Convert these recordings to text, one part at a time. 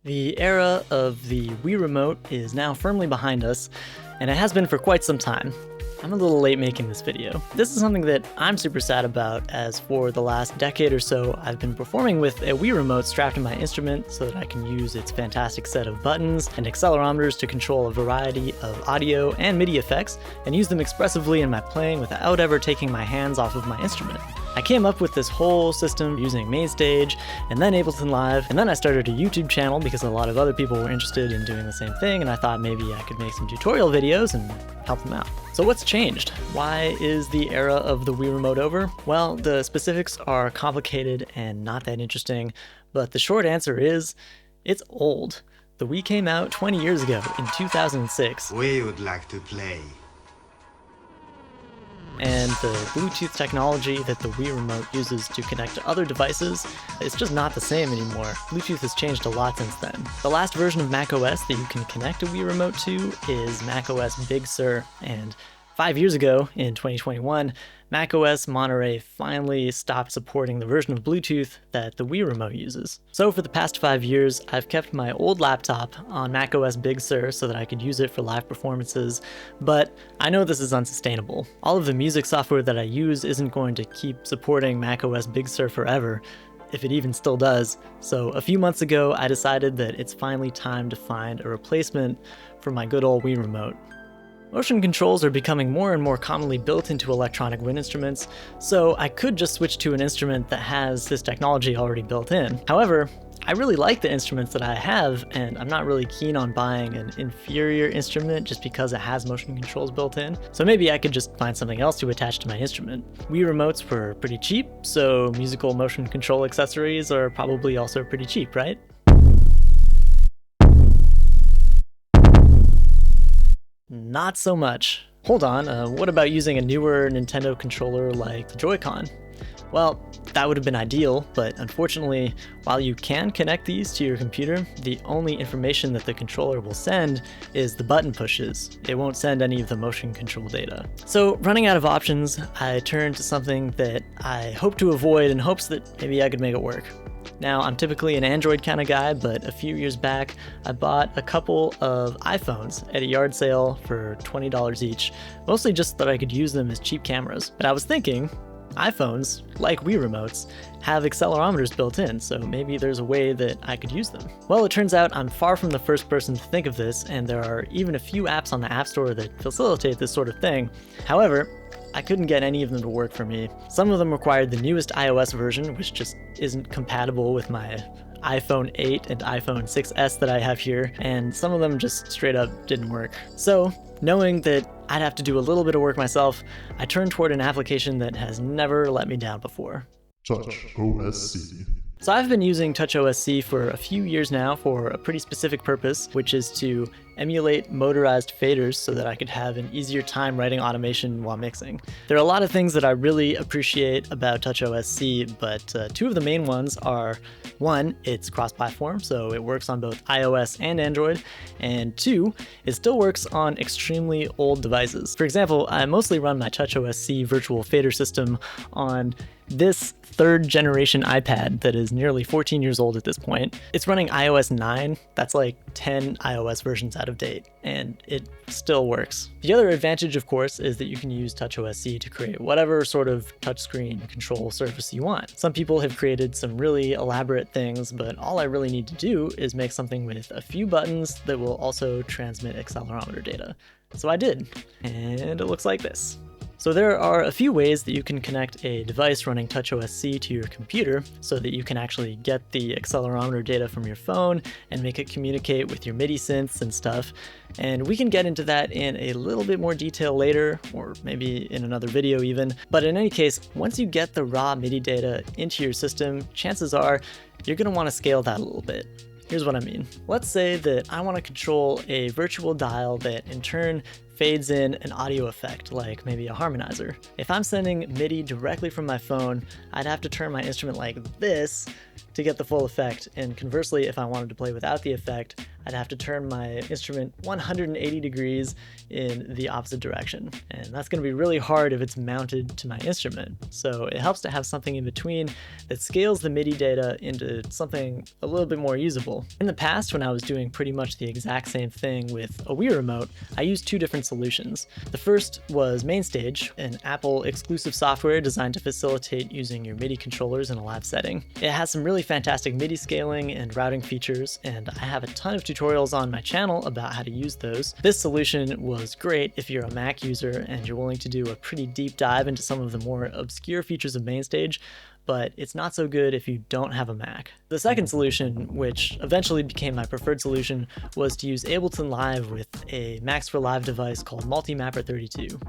The era of the Wii Remote is now firmly behind us, and it has been for quite some time. I'm a little late making this video. This is something that I'm super sad about, as for the last decade or so, I've been performing with a Wii Remote strapped to my instrument so that I can use its fantastic set of buttons and accelerometers to control a variety of audio and MIDI effects, and use them expressively in my playing without ever taking my hands off of my instrument. I came up with this whole system using MainStage and then Ableton Live, and then I started a YouTube channel because a lot of other people were interested in doing the same thing, and I thought maybe I could make some tutorial videos and help them out. So what's changed? Why is the era of the Wii Remote over? Well, the specifics are complicated and not that interesting, but the short answer is, it's old. The Wii came out 20 years ago in 2006. We would like to play. And the Bluetooth technology that the Wii Remote uses to connect to other devices is just not the same anymore. Bluetooth has changed a lot since then. The last version of macOS that you can connect a Wii Remote to is macOS Big Sur, and 5 years ago, in 2021, macOS Monterey finally stopped supporting the version of Bluetooth that the Wii Remote uses. So for the past 5 years, I've kept my old laptop on macOS Big Sur so that I could use it for live performances, but I know this is unsustainable. All of the music software that I use isn't going to keep supporting macOS Big Sur forever, if it even still does. So a few months ago, I decided that it's finally time to find a replacement for my good old Wii Remote. Motion controls are becoming more and more commonly built into electronic wind instruments, so I could just switch to an instrument that has this technology already built in. However, I really like the instruments that I have, and I'm not really keen on buying an inferior instrument just because it has motion controls built in, so maybe I could just find something else to attach to my instrument. Wii Remotes were pretty cheap, so musical motion control accessories are probably also pretty cheap, right? Not so much. Hold on, what about using a newer Nintendo controller like the Joy-Con? Well, that would have been ideal, but unfortunately, while you can connect these to your computer, the only information that the controller will send is the button pushes. It won't send any of the motion control data. So, running out of options, I turned to something that I hope to avoid in hopes that maybe I could make it work. Now, I'm typically an Android kind of guy, but a few years back, I bought a couple of iPhones at a yard sale for $20 each, mostly just that I could use them as cheap cameras. But I was thinking, iPhones, like Wii Remotes, have accelerometers built in, so maybe there's a way that I could use them. Well, it turns out I'm far from the first person to think of this, and there are even a few apps on the App Store that facilitate this sort of thing. However, I couldn't get any of them to work for me. Some of them required the newest iOS version, which just isn't compatible with my iPhone 8 and iPhone 6S that I have here, and some of them just straight up didn't work. So, knowing that I'd have to do a little bit of work myself, I turned toward an application that has never let me down before. TOSCEWI. So I've been using TouchOSC for a few years now for a pretty specific purpose, which is to emulate motorized faders so that I could have an easier time writing automation while mixing. There are a lot of things that I really appreciate about TouchOSC, but two of the main ones are, one, it's cross-platform, so it works on both iOS and Android, and two, it still works on extremely old devices. For example, I mostly run my TouchOSC virtual fader system on this third generation iPad that is nearly 14 years old at this point. It's running iOS 9, that's like 10 iOS versions out of date, and it still works. The other advantage, of course, is that you can use TouchOSC to create whatever sort of touchscreen control surface you want. Some people have created some really elaborate things, but all I really need to do is make something with a few buttons that will also transmit accelerometer data. So I did, and it looks like this. So there are a few ways that you can connect a device running TouchOSC to your computer so that you can actually get the accelerometer data from your phone and make it communicate with your MIDI synths and stuff. And we can get into that in a little bit more detail later, or maybe in another video even. But in any case, once you get the raw MIDI data into your system, chances are you're going to want to scale that a little bit. Here's what I mean. Let's say that I want to control a virtual dial that in turn fades in an audio effect, like maybe a harmonizer. If I'm sending MIDI directly from my phone, I'd have to turn my instrument like this to get the full effect, and conversely, if I wanted to play without the effect, I'd have to turn my instrument 180 degrees in the opposite direction. And that's going to be really hard if it's mounted to my instrument. So it helps to have something in between that scales the MIDI data into something a little bit more usable. In the past, when I was doing pretty much the exact same thing with a Wii Remote, I used two different solutions. The first was MainStage, an Apple exclusive software designed to facilitate using your MIDI controllers in a live setting. It has some really fantastic MIDI scaling and routing features, and I have a ton of tutorials on my channel about how to use those. This solution was great if you're a Mac user and you're willing to do a pretty deep dive into some of the more obscure features of MainStage, but it's not so good if you don't have a Mac. The second solution, which eventually became my preferred solution, was to use Ableton Live with a Max for Live device called Multimapper 32.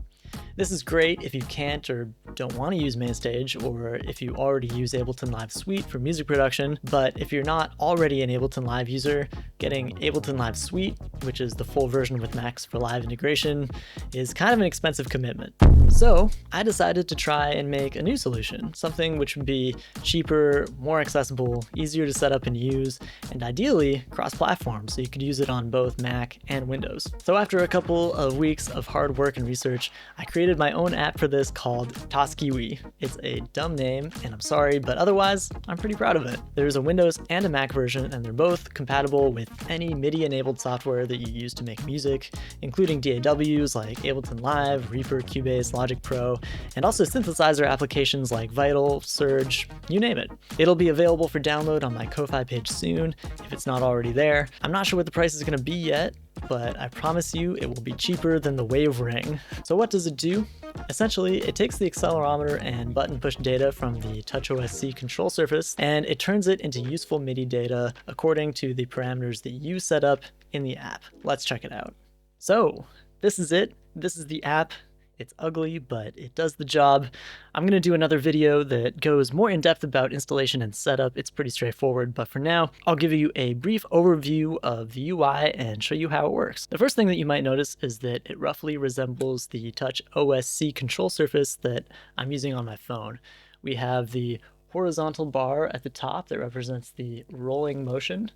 This is great if you can't or don't want to use MainStage, or if you already use Ableton Live Suite for music production, but if you're not already an Ableton Live user, getting Ableton Live Suite, which is the full version with Max for Live integration, is kind of an expensive commitment. So I decided to try and make a new solution, something which would be cheaper, more accessible, easier to set up and use, and ideally cross-platform, so you could use it on both Mac and Windows. So after a couple of weeks of hard work and research, I created my own app for this called TOSCEWI. It's a dumb name, and I'm sorry, but otherwise, I'm pretty proud of it. There's a Windows and a Mac version, and they're both compatible with any MIDI-enabled software that you use to make music, including DAWs like Ableton Live, Reaper, Cubase, Logic Pro, and also synthesizer applications like Vital, Surge, you name it. It'll be available for download on my Ko-Fi page soon, if it's not already there. I'm not sure what the price is going to be yet, but I promise you it will be cheaper than the Wave Ring. So what does it do? Essentially, it takes the accelerometer and button push data from the TouchOS control surface, and it turns it into useful MIDI data according to the parameters that you set up in the app. Let's check it out. So this is it. This is the app. It's ugly, but it does the job. I'm going to do another video that goes more in depth about installation and setup. It's pretty straightforward, but for now, I'll give you a brief overview of the UI and show you how it works. The first thing that you might notice is that it roughly resembles the TouchOS control surface that I'm using on my phone. We have the horizontal bar at the top that represents the rolling motion,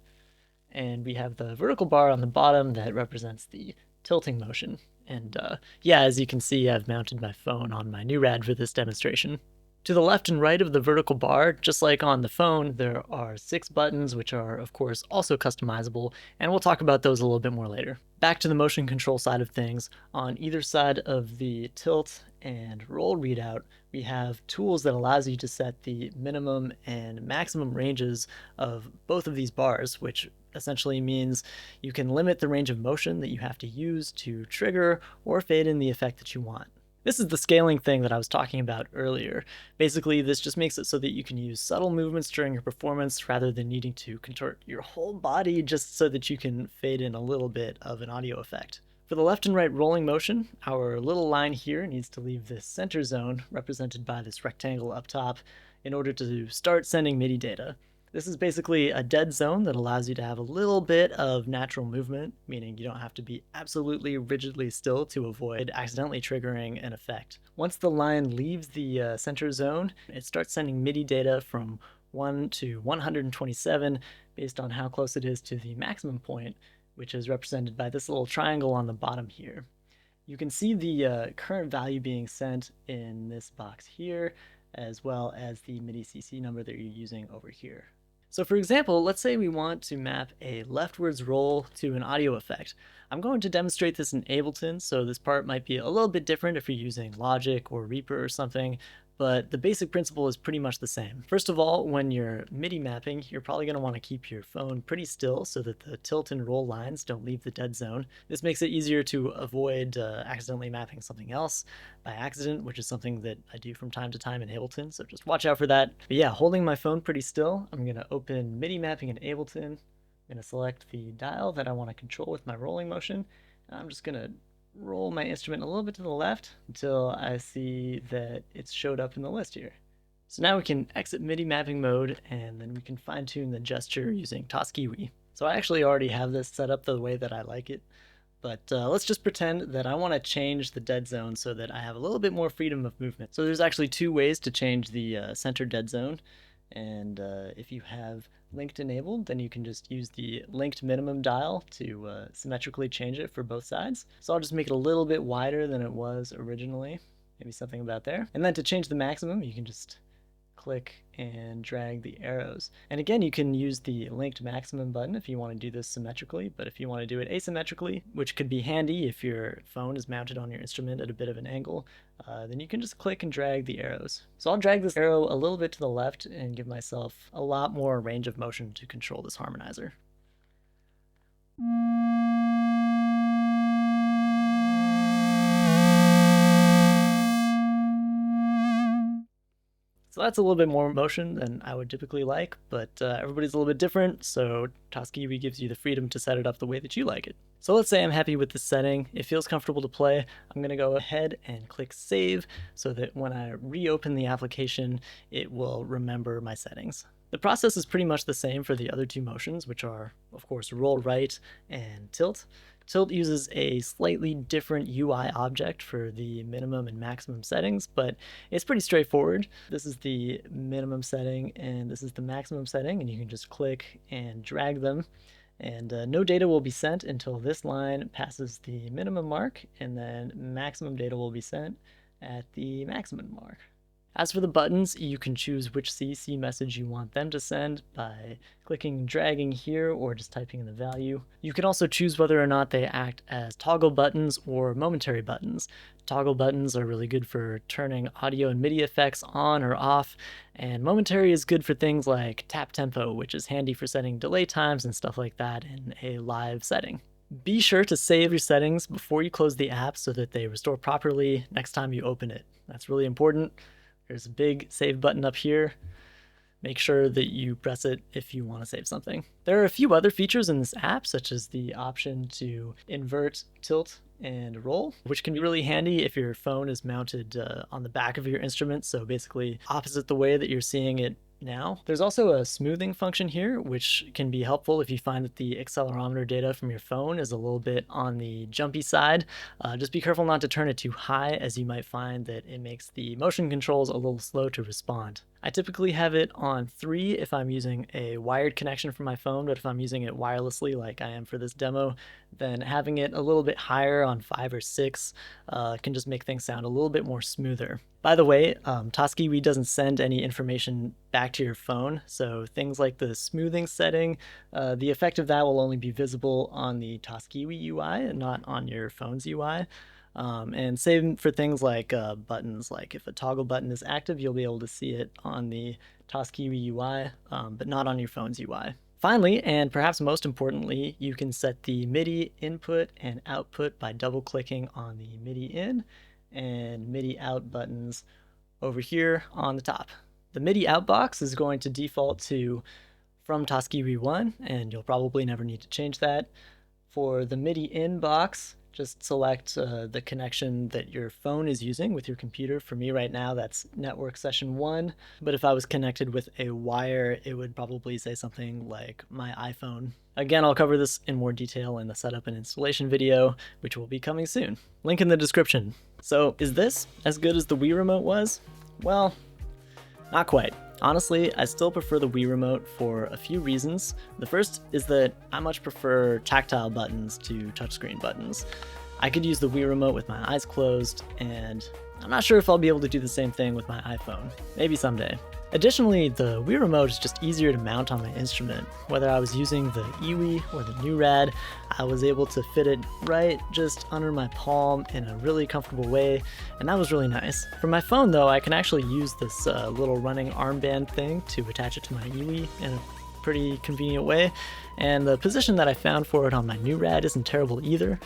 and we have the vertical bar on the bottom that represents the tilting motion. And yeah, as you can see, I've mounted my phone on my new rad for this demonstration. To the left and right of the vertical bar, just like on the phone, there are 6 buttons, which are, of course, also customizable, and we'll talk about those a little bit more later. Back to the motion control side of things, on either side of the tilt and roll readout, we have tools that allows you to set the minimum and maximum ranges of both of these bars, which essentially means you can limit the range of motion that you have to use to trigger or fade in the effect that you want. This is the scaling thing that I was talking about earlier. Basically, this just makes it so that you can use subtle movements during your performance rather than needing to contort your whole body just so that you can fade in a little bit of an audio effect. For the left and right rolling motion, our little line here needs to leave this center zone, represented by this rectangle up top, in order to start sending MIDI data. This is basically a dead zone that allows you to have a little bit of natural movement, meaning you don't have to be absolutely rigidly still to avoid accidentally triggering an effect. Once the line leaves the center zone, it starts sending MIDI data from 1 to 127 based on how close it is to the maximum point, which is represented by this little triangle on the bottom here. You can see the current value being sent in this box here, as well as the MIDI CC number that you're using over here. So for example, let's say we want to map a leftwards roll to an audio effect. I'm going to demonstrate this in Ableton, so this part might be a little bit different if you're using Logic or Reaper or something, but the basic principle is pretty much the same. First of all, when you're MIDI mapping, you're probably going to want to keep your phone pretty still so that the tilt and roll lines don't leave the dead zone. This makes it easier to avoid accidentally mapping something else by accident, which is something that I do from time to time in Ableton, so just watch out for that. But yeah, holding my phone pretty still, I'm going to open MIDI mapping in Ableton. I'm going to select the dial that I want to control with my rolling motion, and I'm just going to roll my instrument a little bit to the left until I see that it's showed up in the list here. So now we can exit MIDI mapping mode, and then we can fine-tune the gesture using TOSCEWI. So I actually already have this set up the way that I like it, But let's just pretend that I want to change the dead zone so that I have a little bit more freedom of movement. So there's actually two ways to change the center dead zone. And if you have linked enabled, then you can just use the linked minimum dial to symmetrically change it for both sides. So I'll just make it a little bit wider than it was originally, maybe something about there. And then to change the maximum, you can just click and drag the arrows. And again, you can use the linked maximum button if you want to do this symmetrically, but if you want to do it asymmetrically, which could be handy if your phone is mounted on your instrument at a bit of an angle, then you can just click and drag the arrows. So I'll drag this arrow a little bit to the left and give myself a lot more range of motion to control this harmonizer. So that's a little bit more motion than I would typically like, but everybody's a little bit different, so TOSCEWI gives you the freedom to set it up the way that you like it. So let's say I'm happy with this setting, it feels comfortable to play, I'm going to go ahead and click save so that when I reopen the application, it will remember my settings. The process is pretty much the same for the other two motions, which are, of course, roll right and tilt. Tilt uses a slightly different UI object for the minimum and maximum settings, but it's pretty straightforward. This is the minimum setting and this is the maximum setting, and you can just click and drag them. And no data will be sent until this line passes the minimum mark, and then maximum data will be sent at the maximum mark. As for the buttons, you can choose which CC message you want them to send by clicking and dragging here or just typing in the value. You can also choose whether or not they act as toggle buttons or momentary buttons. Toggle buttons are really good for turning audio and MIDI effects on or off, and momentary is good for things like tap tempo, which is handy for setting delay times and stuff like that in a live setting. Be sure to save your settings before you close the app so that they restore properly next time you open it. That's really important. There's a big save button up here. Make sure that you press it if you want to save something. There are a few other features in this app, such as the option to invert, tilt, and roll, which can be really handy if your phone is mounted on the back of your instrument, so basically opposite the way that you're seeing it now. There's also a smoothing function here, which can be helpful if you find that the accelerometer data from your phone is a little bit on the jumpy side. Just be careful not to turn it too high, as you might find that it makes the motion controls a little slow to respond. I typically have it on 3 if I'm using a wired connection from my phone, but if I'm using it wirelessly like I am for this demo, then having it a little bit higher on 5 or 6 can just make things sound a little bit more smoother. By the way, TOSCEWI doesn't send any information back to your phone, so things like the smoothing setting, the effect of that will only be visible on the TOSCEWI UI and not on your phone's UI. And same for things like buttons, like if a toggle button is active, you'll be able to see it on the TOSCEWI UI, but not on your phone's UI. Finally, and perhaps most importantly, you can set the MIDI input and output by double-clicking on the MIDI in and MIDI out buttons over here on the top. The MIDI out box is going to default to from TOSCEWI 1, and you'll probably never need to change that. For the MIDI in box, just select the connection that your phone is using with your computer. For me right now, that's network session 1. But if I was connected with a wire, it would probably say something like my iPhone. Again, I'll cover this in more detail in the setup and installation video, which will be coming soon. Link in the description. So is this as good as the Wii Remote was? Well, not quite. Honestly, I still prefer the Wii Remote for a few reasons. The first is that I much prefer tactile buttons to touchscreen buttons. I could use the Wii Remote with my eyes closed, and I'm not sure if I'll be able to do the same thing with my iPhone. Maybe someday. Additionally, the Wii Remote is just easier to mount on my instrument. Whether I was using the iWii or the new Rad, I was able to fit it right just under my palm in a really comfortable way, and that was really nice. For my phone though, I can actually use this little running armband thing to attach it to my iWii in a pretty convenient way, and the position that I found for it on my new Rad isn't terrible either,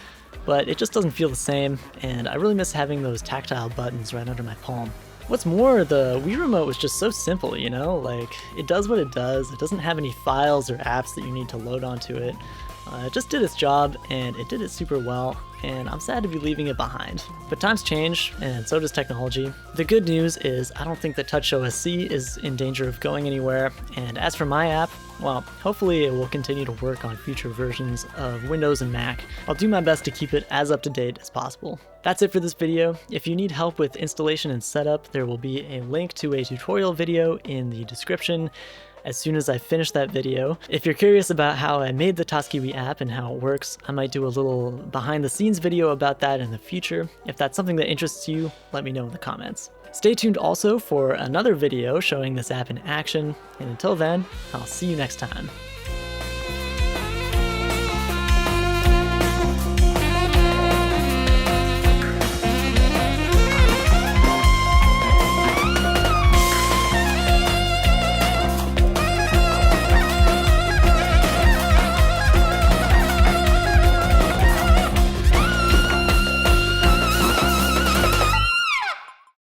but it just doesn't feel the same, and I really miss having those tactile buttons right under my palm. What's more, the Wii Remote was just so simple, you know? Like, it does what it does. It doesn't have any files or apps that you need to load onto it. It just did its job, and it did it super well, and I'm sad to be leaving it behind. But times change, and so does technology. The good news is I don't think that TOSCEWI is in danger of going anywhere, and as for my app, well, hopefully it will continue to work on future versions of Windows and Mac. I'll do my best to keep it as up to date as possible. That's it for this video. If you need help with installation and setup, there will be a link to a tutorial video in the description as soon as I finish that video. If you're curious about how I made the TOSCEWI app and how it works, I might do a little behind the scenes video about that in the future. If that's something that interests you, let me know in the comments. Stay tuned also for another video showing this app in action, and until then, I'll see you next time.